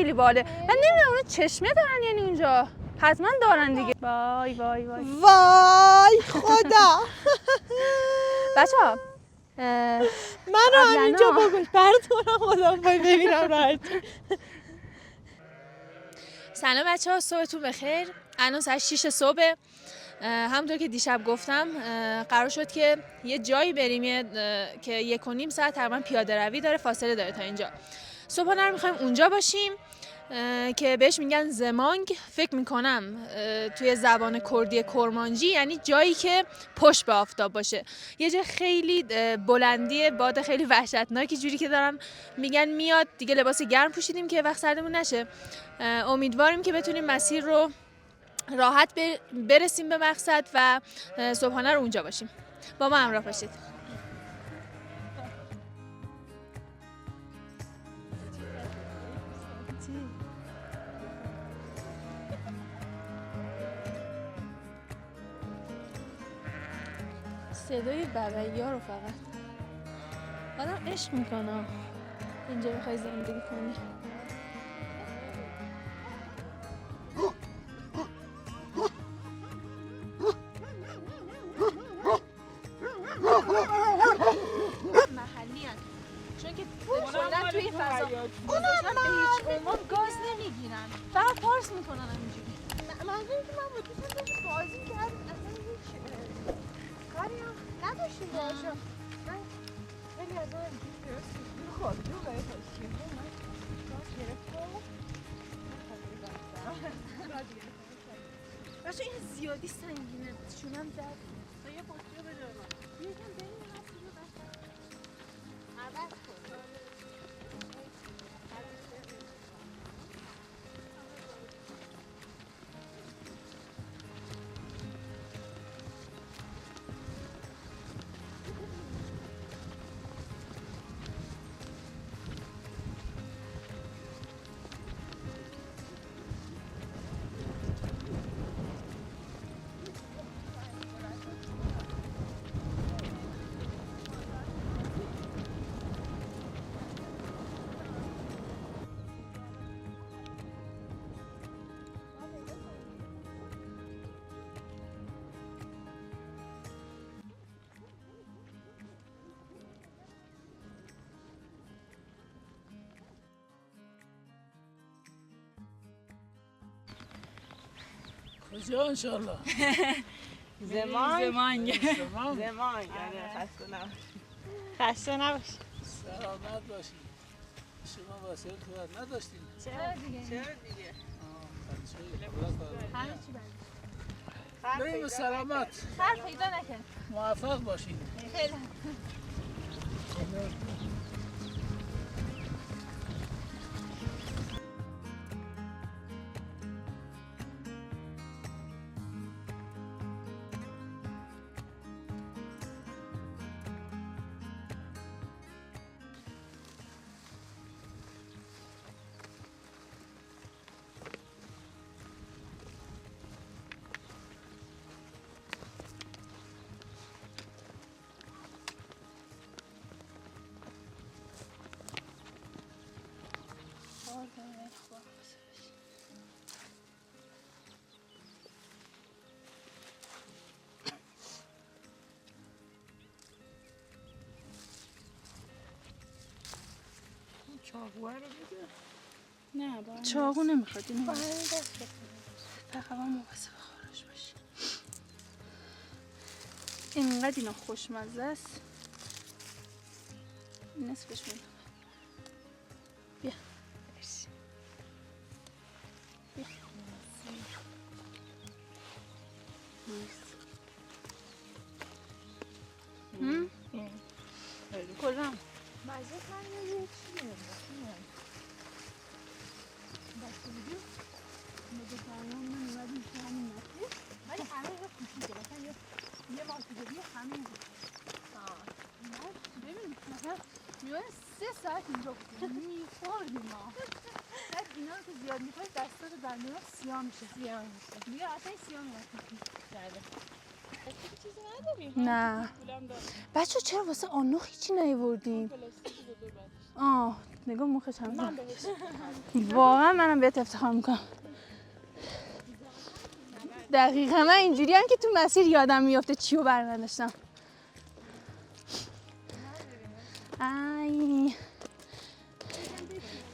خیلی باله. من نمیدونم اونا چشمه دارن یعنی اونجا حتما دارن دیگه. وای وای وای وای خدا. بچه‌ها منو همینجا بگوش براتونم خودم باید ببینم راحت. سلام بچه‌ها، صبحتون بخیر. الان ساعت 6 صبح. همونطور که دیشب گفتم قرار شد که یه جایی بریم که 1.5 ساعت تقریبا پیاده روی داره، فاصله داره تا اینجا. صبحانه رو می‌خوایم اونجا باشیم که بهش میگن زمانگ. فکر میکنم توی زبان کردی کرمانجی یعنی جایی که پشت به آفتاب باشه. یه جای خیلی بلندی، باد خیلی وحشتناکی جوری که دارن میگن میاد. دیگه لباس گرم پوشیدیم که وقت سردمون نشه. امیدواریم که بتونیم مسیر رو راحت برسیم به مقصد و صبحانه رو اونجا باشیم. با ما همراه باشید. صدای بغل‌ها رو فقط آدم عشق میکنه اینجا بخوای زندگی کنی. محلی هست چون که کلا توی فضا گذاشتن به هیچ عنوان گاز نمیگیرن، فقط پارس میکنن همینجوری. منظورم که من با دوستم داشت بازی کردیم اصلا هیچ کاری هم نداشتیم باشم. من خیلی از آن اینجوری درست رو خوابیده و باید هاشیم من گاز گرفتم بچه این زیادی سنگینه، شونم درد. تا یه بطری رو بده من یکم بریم هستی رو بس عوض کن. کجا انشالله؟ زمانگ خسته نباشی. سلامت باشید. شما واسه تو نداشتین؟ چرا دیگه؟ همه چی بله. بریم به سلامت. خر پیدا نکن. موفق باشین. خیلی چاقوه رو بده. نه با چاقو نمیخواد اینو فقط مواظب خارش باشی. اینقدر اینا خوشمزه است. نصفش میدم. بیا بیا کلم مزه من یه چیه بسته بودیم مگه فرمان من اومدیم که همین مسیر ولی همه رو کوچیکه مثلا یه ماسیدگی همه ببین مثلا میونه 3 ساعت اینجا بودیم میخوردیم ما. بعد اینا رو که زیاد میخوایی دستات بنده ها سیاه میشه. دیگه اصلا سیاه میشه. چیزی نداریم نه بچه چرا واسه آنو هیچی نیوردیم؟ نگاه مخش هم واقعا منم بهت افتخار میکنم. دقیقا من اینجوری هم که تو مسیر یادم میفته چیو برنداشتم. ای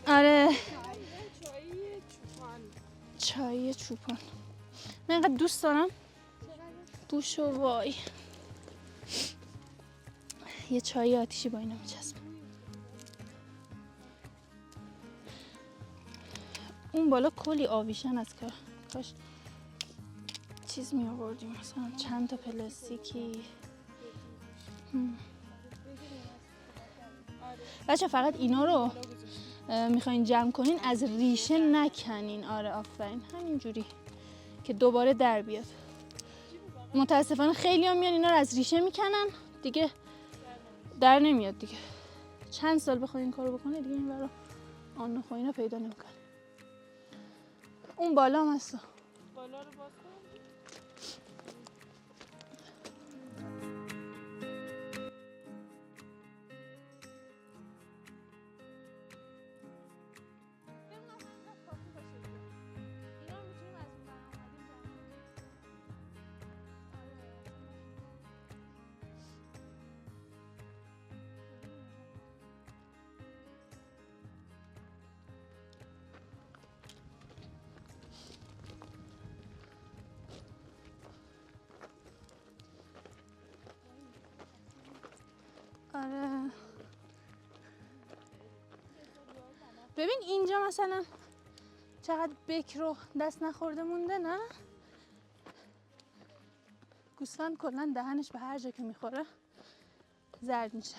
آره چای چوپان من اینقدر دوست دارم. بوشو وای یه چای آتیشی با اینا میچسبم. اون بالا کلی آویشن از که کاش چیز می آوردیم، مثلا چند تا پلاستیکی. بچه فقط اینا رو میخواین جمع کنین از ریشه نکنین. آره آفرین همینجوری که دوباره در بیاد. متاسفانه خیلی هم میان اینا رو از ریشه میکنن دیگه در نمیاد دیگه. چند سال بخواد این کارو بکنه دیگه این برا آن نخو اینا پیدا نمیکنه. اون بالا هم هستا. بالا رو باز کن. آره ببین اینجا مثلا چقدر بکر رو دست نخورده مونده نه؟ گوسفند کلا دهنش به هر جا که میخوره زرد میشه.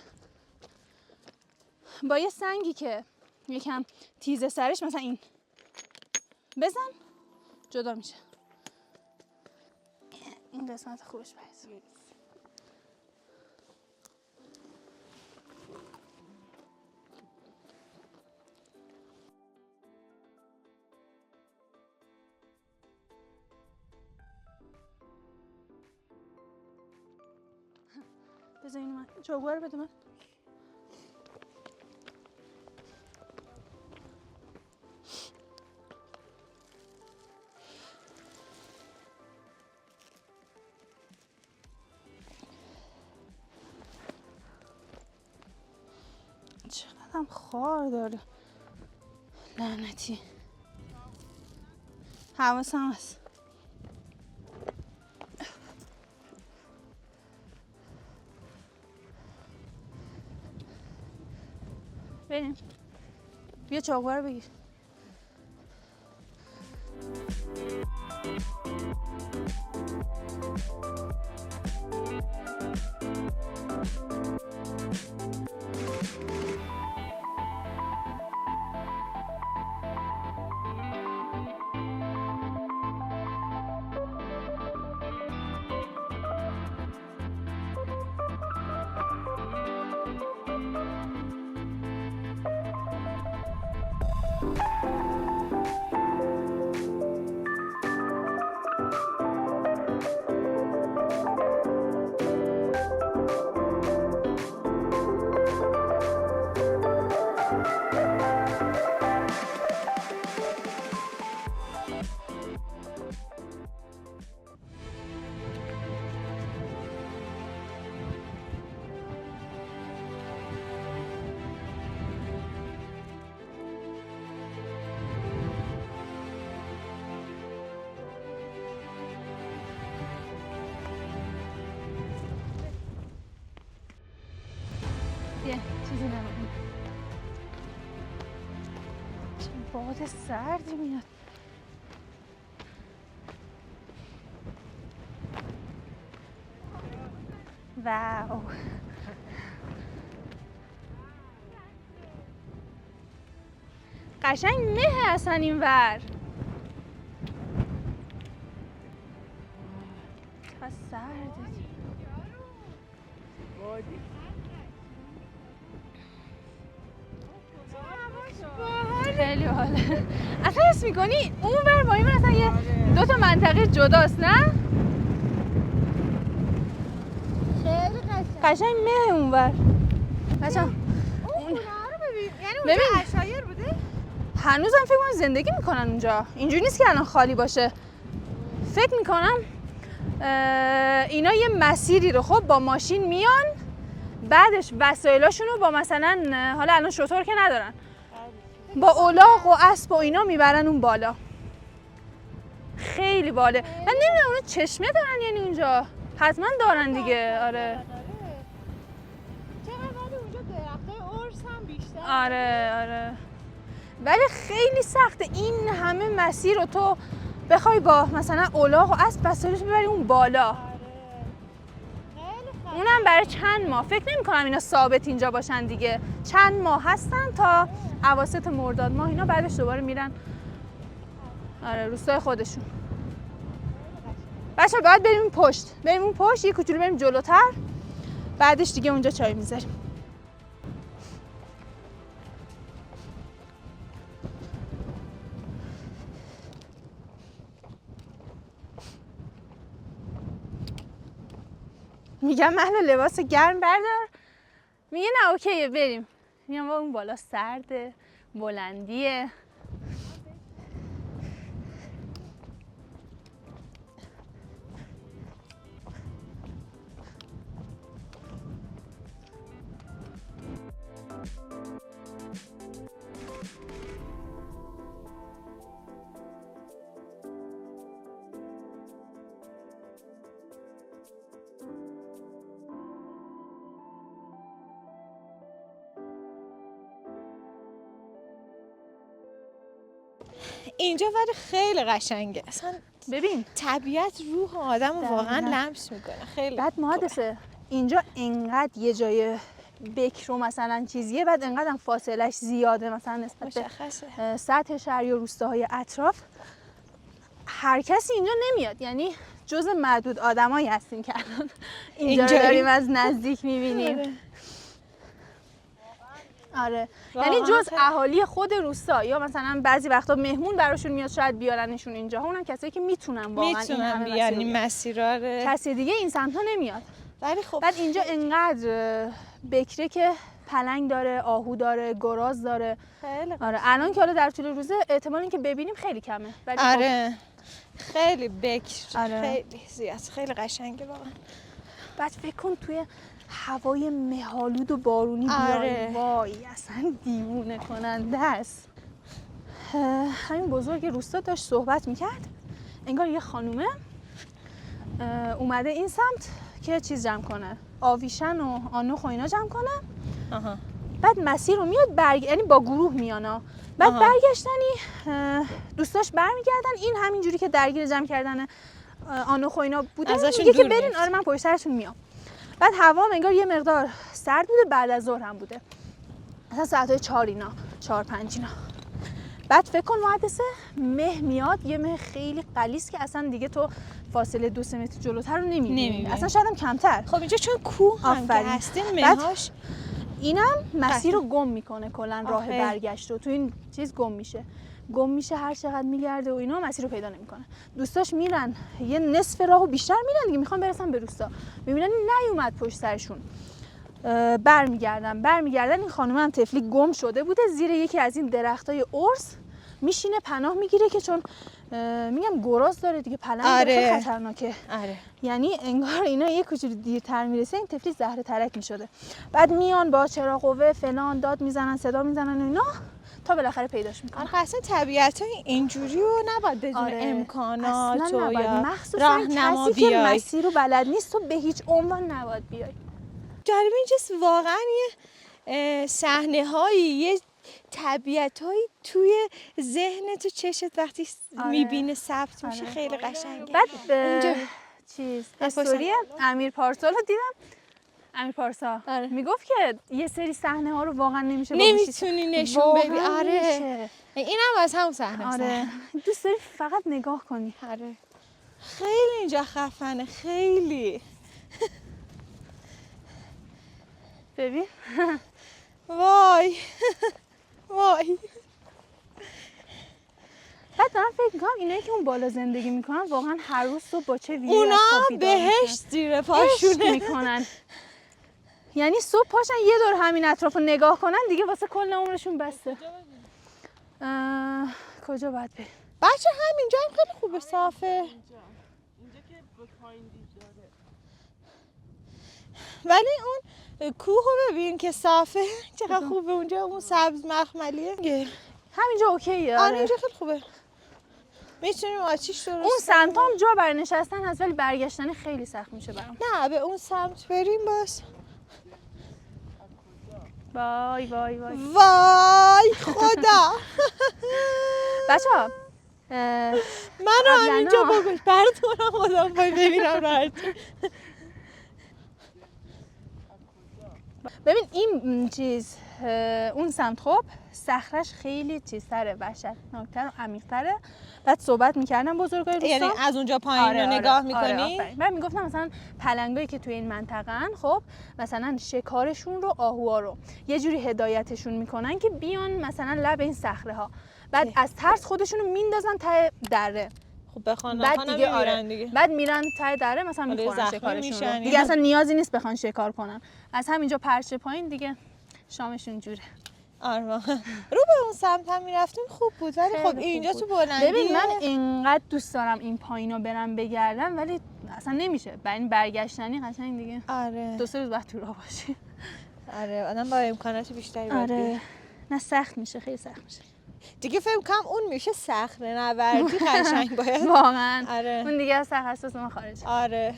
با یه سنگی که یکم تیزه سرش مثلا این بزن جدا میشه. این قسمت خوبش باید بذار اینو من چوب‌ها رو بده من. چقدر هم خار داره لعنتی. حواسم هست. بریم بیا چاقوها رو بگیر. بیا چیزی نمونی. چه باد سردی میاد. واو قشنگ مه اصلا این ور. چقدر سرده. خیلی حاله. اصلا حس میکنی اون ور با این اصلا یه دو تا منطقه جداست نه؟ خیلی قشنگ. قشنگ مه اون ور. بچه‌ها اون خونه ها رو ببین. یعنی اونجا عشایر بوده؟ هنوزم فکر کنم زندگی میکنن اونجا. اینجوری نیست که الان خالی باشه. فکر میکنم اینا یه مسیری رو خب با ماشین میان، بعدش وسایلاشون رو با مثلا حالا الان شتر که ندارن، با الاغ و اسب و اینا میبرن اون بالا. خیلی باله. من نمیدونم اونا چشمه دارن یعنی اونجا حتما دارن دیگه. آره چقدر ولی اونجا درختای ارس هم بیشتر. آره ولی خیلی سخته این همه مسیر رو تو بخوای با مثلا الاغ و اسب وسایلش ببری اون بالا. اونم برای چند ماه. فکر نمی کنم اینا ثابت اینجا باشن دیگه. چند ماه هستن تا اواسط مرداد ماه اینا، بعدش دوباره میرن آره روستای خودشون. بچه‌ها باید بریم پشت. بریم اون پشت، یه کوچولو بریم جلوتر، بعدش دیگه اونجا چای میذاریم. میگم محلا لباس گرم بردار، میگه نه اوکیه بریم. میگم اون بالا سرده، بلندیه. اینجا ولی خیلی قشنگه اصلا. ببین طبیعت روح آدم رو واقعا لمس میکنه. خیلی بعد محادثه اینجا انقدر یه جای بکر و مثلا چیزیه، بعد انقدر هم فاصلش زیاده مثلا نسبت به سطح شهر یا روستاهای اطراف. هر کسی اینجا نمیاد، یعنی جز معدود آدمایی هستیم که الان اینجا رو داریم از نزدیک میبینیم. آره یعنی جز اهالی خود روستا یا مثلا بعضی وقتا مهمون براشون میاد شاید بیارنشون اینجا، اونم کسایی که میتونن واقعا بیان این مسیرها رو. کسی دیگه این سمت ها نمیاد. ولی خب بعد اینجا انقدر بکره که پلنگ داره، آهو داره، گراز داره. خیلی آره الان که حالا در طول روزه احتمال اینکه ببینیم خیلی کمه، ولی آره خیلی بکر. آره. خیلی زیاد، خیلی قشنگه واقعا. بعد فکر کن توی هوای مه‌آلود و بارونی بیای، وای اصلا دیوونه کننده است. همین بزرگ روستا داشت صحبت میکرد، انگار یه خانومه اومده این سمت که چیز جمع کنه، آویشن و آنوخ و اینا جمع کنه. بعد مسیر رو میاد یعنی با گروه میانا. بعد برگشتنی دوستاش برمیگردن، این همینجوری که درگیر جمع کردن آنوخ و اینا بوده میگه که برین آره من پشت سرتون میام. بعد هوا انگار یه مقدار سرد بوده، بعد از ظهر هم بوده، مثلا ساعتای 4 اینا 4-5 اینا. بعد فکر کن محدثه مه میاد، یه مه خیلی غلیظ که اصلا دیگه تو فاصله 2-3 متر جلوتر رو نمیبینی، اصلا شاید هم کمتر. خب اینجا چون کوه هم که هسته مهاش اینم مسیر رو گم میکنه کلا، راه برگشت رو تو این چیز گم میشه هر چقدر میگرده و اینا مسیر رو پیدا نمیکنه. دوستاش میرن یه نصف راهو بیشتر میرن دیگه، میخوان برسن به روستا، میبینن نیومد پشت سرشون، برمیگردن. این خانم هم طفلی گم شده بوده زیر یکی از این درختای ارس، میشینه پناه میگیره که چون میگم گراز داره دیگه، پلنگ خیلی خطرناکه. یعنی انگار اینا یه کوچولو دیرتر میرسه این طفلی زهره ترک میشده. بعد میان با چراغ قوه فلان داد میزنن، صدا میزنن و اینا تا بالاخره پیداش میکنن. اصلا طبیعت های اینجوری رو نباید بدون امکانات و یا راهنما بیای. که مسیر رو بلد نیست تو به هیچ عنوان نباید بیای. جالب اینجاست واقعا یه صحنه هایی، یه طبیعت هایی توی ذهن تو چشت وقتی میبینه ثبت میشه. خیلی قشنگه. بعد اینجا چیز استوری امیر پارسا رو دیدم. امیر پارسا میگفت که یه سری صحنه ها رو واقعا نمیتونی نشون بدی. آره اینم از همون صحنه. آره دوست داری فقط نگاه کنی. آره خیلی اینجا خفنه خیلی. ببین وای بعد دارم فکر میکنم اینایی که اون بالا زندگی میکنن واقعا هر روز صبح با چه ویژه اونا بهشت زیر پاشونه میکنن. یعنی صبح پاشن یه دور همین اطراف رو نگاه کنن دیگه واسه کل عمرشون بسته. کجا باید بریم؟ بچه همینجا هم خیلی خوبه، صافه. اینجا که به پایین دید داره. ولی اون کوه رو ببین که صافه چقدر خوبه. اونجا اون سبز مخملیه. همینجا اوکیه. آره اینجا خیلی خوبه. میتونیم آتیش درست اون سمت هم جا برای نشستن هست ولی برگشتن خیلی سخت میشه برام. نه به اون سمت بریم باز. وای وای وای وای خدا. بچه‌ها منو همینجا بگوش براتونم خودم پای ببینم راحت. ببین این چیز اون سمت خب صخره‌اش خیلی چیزتره، وحشتناکتر و عمیق‌تره. بعد صحبت می‌کردم بزرگای روستا، یعنی از اونجا پایین رو نگاه می‌کنی؟ بعد میگفتم مثلا پلنگایی که توی این منطقه‌ن خب مثلا شکارشون رو آهوها رو یه جوری هدایتشون میکنن که بیان مثلا لب این صخره‌ها، بعد از ترس خودشون رو میندازن ته دره. خب بخوان بعد دیگه دیگه. بعد میرن ته دره مثلا میخورن شکارشون رو. دیگه اصلا نیازی نیست بخوان شکار کنن، از همینجا پرچه پایین دیگه شامشون جوره. آره رو به اون سمت هم میرفتیم خوب بود، ولی خب اینجا تو بلندیه. ببین من اینقدر دوست دارم این پایینو برم بگردم ولی اصلا نمیشه، برای این برگشتنی قشنگ دیگه آره 2-3 روز بعد تو راه باشی. آره آدم با امکانات بیشتری باید آره نه سخت میشه، خیلی سخت میشه دیگه. فکر کنم اون میشه صخره نوردی قشنگ باید. واقعا. آره اون دیگه از تخصص ما خارج. آره